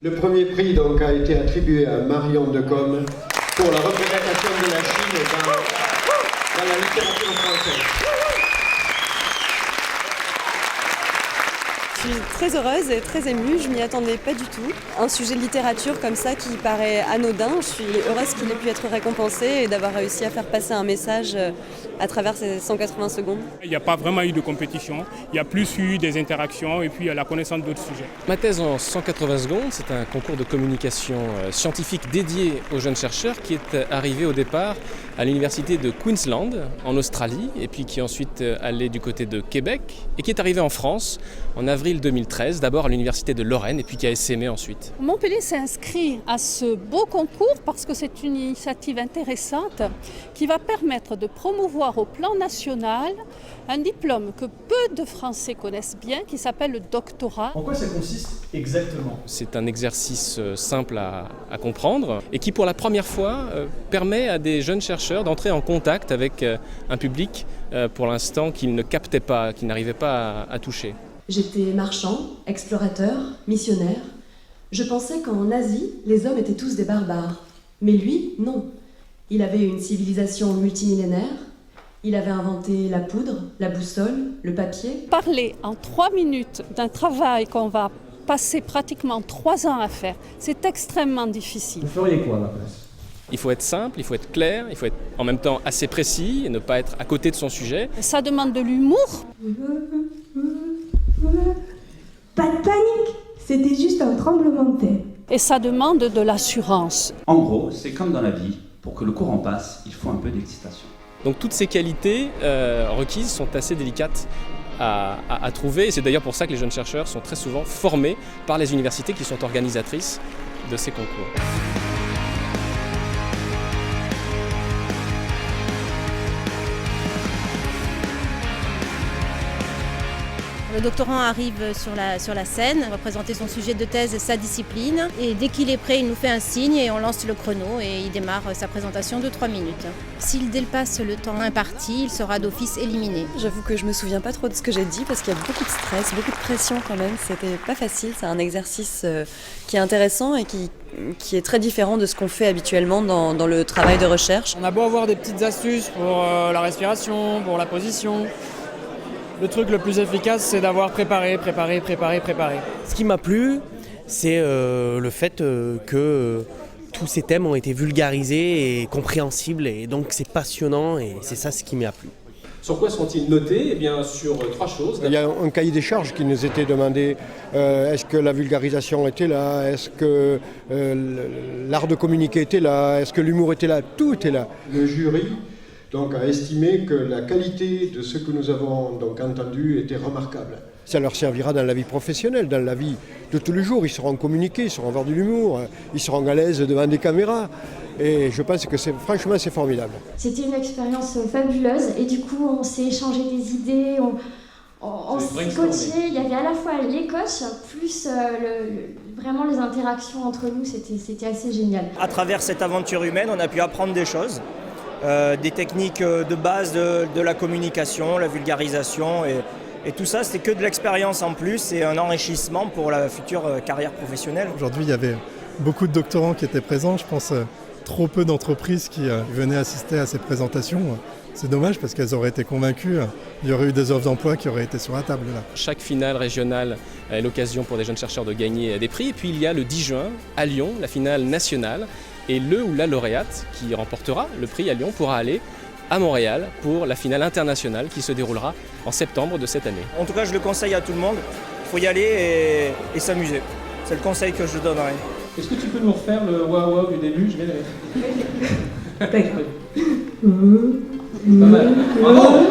Le premier prix donc a été attribué à Marion Decombe pour la représentation de la Chine dans la littérature française. Je suis très heureuse et très émue, je m'y attendais pas du tout. Un sujet de littérature comme ça qui paraît anodin, je suis heureuse qu'il ait pu être récompensé et d'avoir réussi à faire passer un message à travers ces 180 secondes. Il n'y a pas vraiment eu de compétition, il y a plus eu des interactions et puis la connaissance d'autres sujets. Ma thèse en 180 secondes, c'est un concours de communication scientifique dédié aux jeunes chercheurs qui est arrivé au départ à l'université de Queensland en Australie et puis qui est ensuite allé du côté de Québec et qui est arrivé en France en avril 2013, d'abord à l'université de Lorraine et puis qui a essaimé ensuite. Montpellier s'est inscrit à ce beau concours parce que c'est une initiative intéressante qui va permettre de promouvoir au plan national un diplôme que peu de Français connaissent bien qui s'appelle le doctorat. En quoi ça consiste exactement ? C'est un exercice simple à comprendre et qui pour la première fois permet à des jeunes chercheurs d'entrer en contact avec un public pour l'instant qu'ils ne captaient pas, qu'ils n'arrivaient pas à toucher. J'étais marchand, explorateur, missionnaire. Je pensais qu'en Asie, les hommes étaient tous des barbares. Mais lui, non. Il avait une civilisation multimillénaire. Il avait inventé la poudre, la boussole, le papier. Parler en 3 minutes d'un travail qu'on va passer pratiquement 3 ans à faire, c'est extrêmement difficile. Vous feriez quoi à ma place ? Il faut être simple, il faut être clair, il faut être en même temps assez précis et ne pas être à côté de son sujet. Ça demande de l'humour. Pas de panique, c'était juste un tremblement de terre. Et ça demande de l'assurance. En gros, c'est comme dans la vie, pour que le courant passe, il faut un peu d'excitation. Donc toutes ces qualités requises sont assez délicates à trouver et c'est d'ailleurs pour ça que les jeunes chercheurs sont très souvent formés par les universités qui sont organisatrices de ces concours. Le doctorant arrive sur la scène, va présenter son sujet de thèse et sa discipline. Et dès qu'il est prêt, il nous fait un signe et on lance le chrono et il démarre sa présentation de 3 minutes. S'il dépasse le temps imparti, il sera d'office éliminé. J'avoue que je me souviens pas trop de ce que j'ai dit parce qu'il y a beaucoup de stress, beaucoup de pression quand même. C'était pas facile, c'est un exercice qui est intéressant et qui est très différent de ce qu'on fait habituellement dans le travail de recherche. On a beau avoir des petites astuces pour la respiration, pour la position. Le truc le plus efficace, c'est d'avoir préparé. Ce qui m'a plu, c'est le fait que tous ces thèmes ont été vulgarisés et compréhensibles, et donc c'est passionnant, et c'est ça ce qui m'a plu. Sur quoi sont-ils notés ? Eh bien, sur 3 choses. Il y a un cahier des charges qui nous était demandé. Est-ce que la vulgarisation était là ? Est-ce que l'art de communiquer était là ? Est-ce que l'humour était là ? Tout était là. Le jury donc, a estimé que la qualité de ce que nous avons donc entendu était remarquable. Ça leur servira dans la vie professionnelle, dans la vie de tous les jours. Ils sauront communiquer, ils sauront avoir de l'humour, ils seront à l'aise devant des caméras. Et je pense que franchement, c'est formidable. C'était une expérience fabuleuse et du coup, on s'est échangé des idées, on s'est coaché. Il y avait à la fois les coachs, plus vraiment les interactions entre nous, c'était assez génial. À travers cette aventure humaine, on a pu apprendre des choses. Des techniques de base de la communication, la vulgarisation et tout ça, c'était que de l'expérience en plus et un enrichissement pour la future carrière professionnelle. Aujourd'hui, il y avait beaucoup de doctorants qui étaient présents, je pense trop peu d'entreprises qui venaient assister à ces présentations. C'est dommage parce qu'elles auraient été convaincues, il y aurait eu des offres d'emploi qui auraient été sur la table là. Chaque finale régionale est l'occasion pour des jeunes chercheurs de gagner des prix et puis il y a le 10 juin à Lyon, la finale nationale. Et le ou la lauréate qui remportera le prix à Lyon pourra aller à Montréal pour la finale internationale qui se déroulera en septembre de cette année. En tout cas, je le conseille à tout le monde. Il faut y aller et s'amuser. C'est le conseil que je donnerai. Est-ce que tu peux nous refaire le waouh du début ? Je vais... D'accord. Pas mal. Bravo !